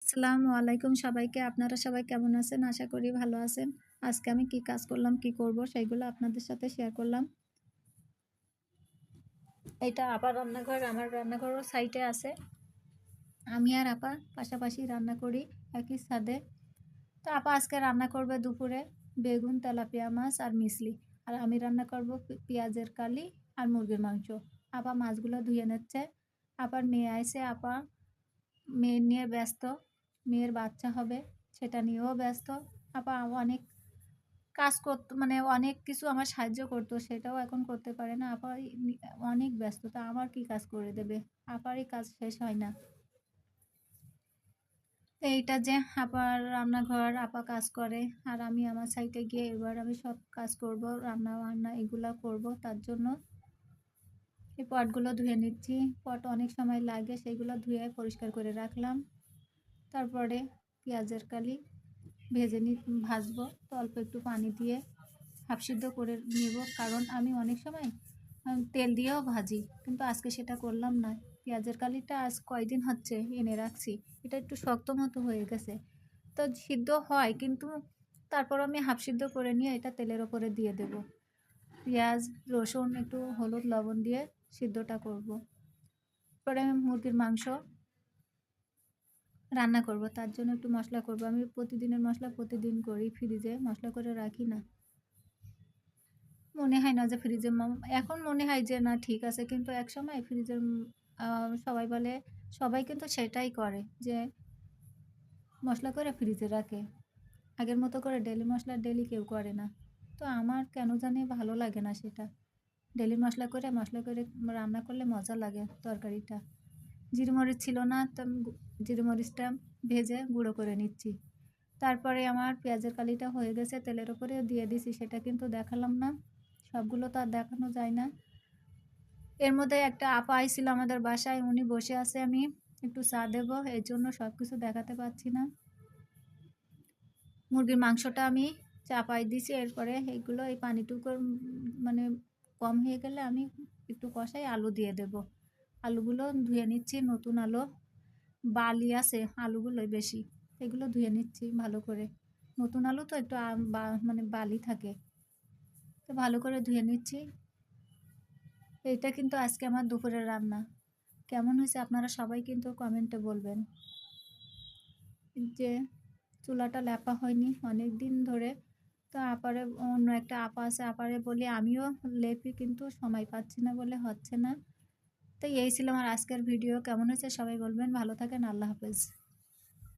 আসসালামু আলাইকুম সবাইকে। আপনারা সবাই কেমন আছেন? আশা করি ভালো আছেন। আজকে আমি কি কাজ করলাম, কি করব সেইগুলো আপনাদের সাথে শেয়ার করলাম। এটা আপার রান্নাঘর, আমার রান্নাঘরও সাইডে আছে। আমি আর আপা পাশাপাশি রান্না করি একই ছাদে। তো আপা আজকে রান্না করবে দুপুরে বেগুন, তেলাপিয়া মাছ আর মিছলি। আর আমি রান্না করব পেঁয়াজের কালি আর মুরগির মাংস। আপা মাছগুলো ধুয়ে নিচ্ছে। আপার মেয়ে আইছে, আপা মেয়ে নিয়ে ব্যস্ত। মেয়ের বাচ্চা হবে, সেটা নিয়েও ব্যস্ত। আপা অনেক কাজ করতো, মানে অনেক কিছু আমার সাহায্য করতো, সেটাও এখন করতে পারে না। আপা অনেক ব্যস্ততা, আমার কি কাজ করে দেবে? আপারই কাজ শেষ হয় না। তো এইটা যে আপার রান্নাঘর, আপা কাজ করে আর আমি আমার সাইডে গিয়ে এবার আমি সব কাজ করব, রান্না বান্না এগুলা করব। তার জন্য এই পটগুলো ধুয়ে নিচ্ছি। পট অনেক সময় লাগে, সেইগুলো ধুয়ে পরিষ্কার করে রাখলাম। তারপরে পেঁয়াজের কালি ভাজবো। তো অল্প একটু পানি দিয়ে হাফ সিদ্ধ করে নেব, কারণ আমি অনেক সময় তেল দিয়েও ভাজি, কিন্তু আজকে সেটা করলাম না। পেঁয়াজের কালিটা আজ কয়দিন হচ্ছে এনে রাখছি, এটা একটু শক্ত মতো হয়ে গেছে। তো সিদ্ধ হয়, কিন্তু তারপর আমি হাফ সিদ্ধ করে নিয়ে এটা তেলের ওপরে দিয়ে দেব। পেঁয়াজ, রসুন, একটু হলুদ, লবণ দিয়ে সিদ্ধটা করব। পরে আমি মুরগির মাংস রান্না করব, তার জন্য একটু মশলা করব। আমি প্রতিদিনের মশলা প্রতিদিন করি, ফ্রিজে মশলা করে রাখি না। মনে হয় না যে ফ্রিজে এখন মনে হয় যে না ঠিক আছে, কিন্তু একসময় ফ্রিজের সবাই বলে, সবাই কিন্তু সেটাই করে যে মশলা করে ফ্রিজে রাখে। আগের মতো করে ডেলি মশলা ডেলি কেউ করে না। তো আমার কেন জানি ভালো লাগে না সেটা। ডেলি মশলা করে রান্না করলে মজা লাগে তরকারিটা। জিরে মরিচ ছিল না, তো আমি জিরে মরিচটা ভেজে গুঁড়ো করে নিচ্ছি। তারপরে আমার পেঁয়াজের কালিটা হয়ে গেছে, তেলের ওপরেও দিয়ে দিছি, সেটা কিন্তু দেখালাম না। সবগুলো তো আর দেখানো যায় না। এর মধ্যে একটা আপা আইছিল আমাদের বাসায়, উনি বসে আছে, আমি একটু চা দেবো, এই জন্য সব কিছু দেখাতে পারছি না। মুরগির মাংসটা আমি চাপাই দিছি, এরপরে এইগুলো এই পানিটুকু মানে কম হয়ে গেলে আমি একটু কষাই আলু দিয়ে দেব। আলুগুলো ধুয়ে নিচ্ছি, নতুন আলু, বালি আছে আলুগুলোই বেশি, এগুলো ধুয়ে নিচ্ছি ভালো করে। নতুন আলু তো একটু মানে বালি থাকে, তো ভালো করে ধুয়ে নিচ্ছি। এইটা কিন্তু আজকে আমার দুপুরের রান্না। কেমন হয়েছে আপনারা সবাই কিন্তু কমেন্টে বলবেন। যে চুলাটা লেপা হয়নি অনেক দিন ধরে। তো আপারে অন্য একটা আপা আছে, আপারে বলি আমিও লেপি, কিন্তু সময় পাচ্ছি না বলে হচ্ছে না। তো এই ছিল আমার আজকের ভিডিও। কেমন হয়েছে সবাই বলবেন। ভালো থাকেন, আল্লাহ হাফেজ।